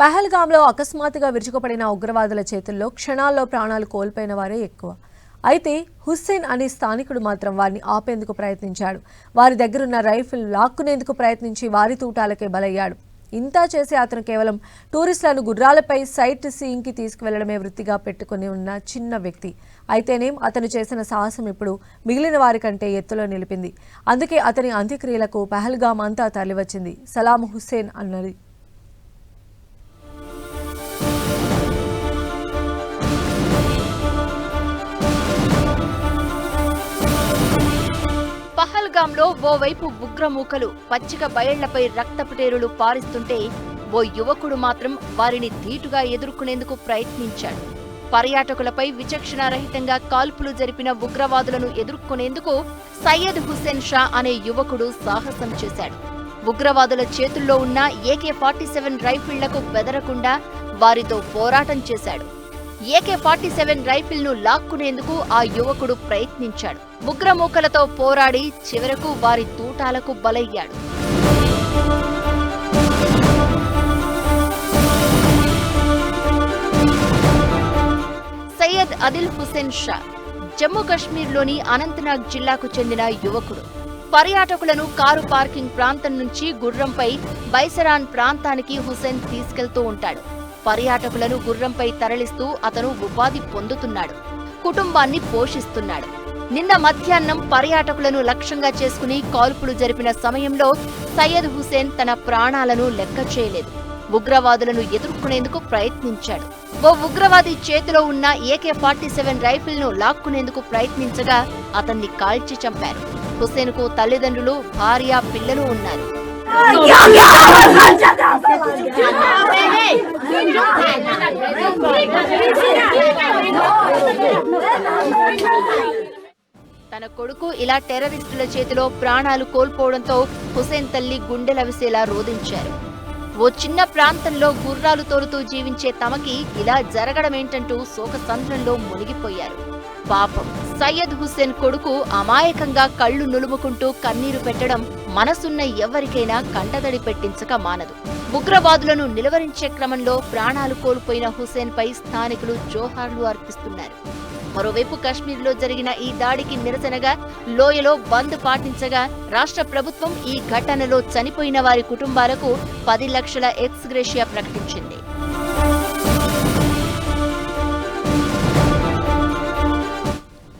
పహల్గామ్లో అకస్మాత్తుగా విరుచుకుపడిన ఉగ్రవాదుల చేతుల్లో క్షణాల్లో ప్రాణాలు కోల్పోయిన వారే ఎక్కువ. అయితే హుస్సేన్ అనే స్థానికుడు మాత్రం వారిని ఆపేందుకు ప్రయత్నించాడు. వారి దగ్గరున్న రైఫిల్ లాక్కునేందుకు ప్రయత్నించి వారి తూటాలకే బలయ్యాడు. ఇంతా చేసి అతను కేవలం టూరిస్టులను గుర్రాలపై సైట్ సీయింగ్కి తీసుకువెళ్లడమే వృత్తిగా పెట్టుకుని ఉన్న చిన్న వ్యక్తి. అయితేనేం అతను చేసిన సాహసం ఇప్పుడు మిగిలిన వారి కంటే ఎత్తులో నిలిపింది. అందుకే అతని అంత్యక్రియలకు పహల్గామ్ అంతా తరలివచ్చింది. సలాం హుస్సేన్ అన్నది. పహల్గాంలో ఓవైపు ఉగ్రమూకలు పచ్చిక బయళ్లపై రక్తపుటేరులు పారిస్తుంటే ఓ యువకుడు మాత్రం వారిని ధీటుగా ఎదుర్కొనేందుకు ప్రయత్నించాడు. పర్యాటకులపై విచక్షణారహితంగా కాల్పులు జరిపిన ఉగ్రవాదులను ఎదుర్కొనేందుకు సయ్యద్ హుస్సేన్ షా అనే యువకుడు సాహసం చేశాడు. ఉగ్రవాదుల చేతుల్లో ఉన్న AK-47 రైఫిళ్లకు బెదరకుండా వారితో పోరాటం చేశాడు. AK-47 రైఫిల్ ను లాక్కునేందుకు ఆ యువకుడు ప్రయత్నించాడు. ఉగ్రమూకలతో పోరాడి చివరకు వారి తూటాలకు బలయ్యాడు. సయ్యద్ అదిల్ హుస్సేన్ షా జమ్మూ కశ్మీర్లోని అనంతనాగ్ జిల్లాకు చెందిన యువకుడు. పర్యాటకులను కారు పార్కింగ్ ప్రాంతం నుంచి గుర్రంపై బైసరాన్ ప్రాంతానికి హుస్సేన్ తీసుకెళ్తూ ఉంటాడు. పర్యాటకులను గుర్రంపై తరలిస్తూ అతను ఉపాధి పొందుతున్నాడు, కుటుంబాన్ని పోషిస్తున్నాడు. నిన్న మధ్యాహ్నం పర్యాటకులను లక్ష్యంగా చేసుకుని కాల్పులు జరిపిన సమయంలో సయ్యద్ హుస్సేన్ తన ప్రాణాలను లెక్క చేయలేదు. ఉగ్రవాదులను ఎదుర్కొనేందుకు ప్రయత్నించాడు. ఓ ఉగ్రవాది చేతిలో ఉన్న AK-47 రైఫిల్ ను లాక్కునేందుకు ప్రయత్నించగా అతన్ని కాల్చి చంపారు. హుస్సేన్ కు తల్లిదండ్రులు, భార్య, పిల్లలు ఉన్నారు. తన కొడుకు ఇలా టెర్రరిస్టుల చేతిలో ప్రాణాలు కోల్పోవడంతో హుస్సేన్ తల్లి గుండెలవిసేలా రోదించారు. ఓ చిన్న ప్రాంతంలో గుర్రాలు తోలుతూ జీవించే తమకి ఇలా జరగడమేంటంటూ శోకసంద్రంలో మునిగిపోయారు. పాపం సయ్యద్ హుస్సేన్ కొడుకు అమాయకంగా కళ్లు నులుముకుంటూ కన్నీరు పెట్టడం మనసున్న ఎవరికైనా కంటతడి పెట్టించక మానదు. ఉగ్రవాదులను నిలువరించే క్రమంలో ప్రాణాలు కోల్పోయిన హుస్సేన్ పై స్థానికులు జోహార్లు అర్పిస్తున్నారు. మరోవైపు కశ్మీర్లో జరిగిన ఈ దాడికి నిరసనగా లోయలో బంద్ పాటించగా రాష్ట్ర ప్రభుత్వం ఈ ఘటనలో చనిపోయిన వారి కుటుంబాలకు 10 లక్షల ఎక్స్ గ్రేషియా ప్రకటించింది.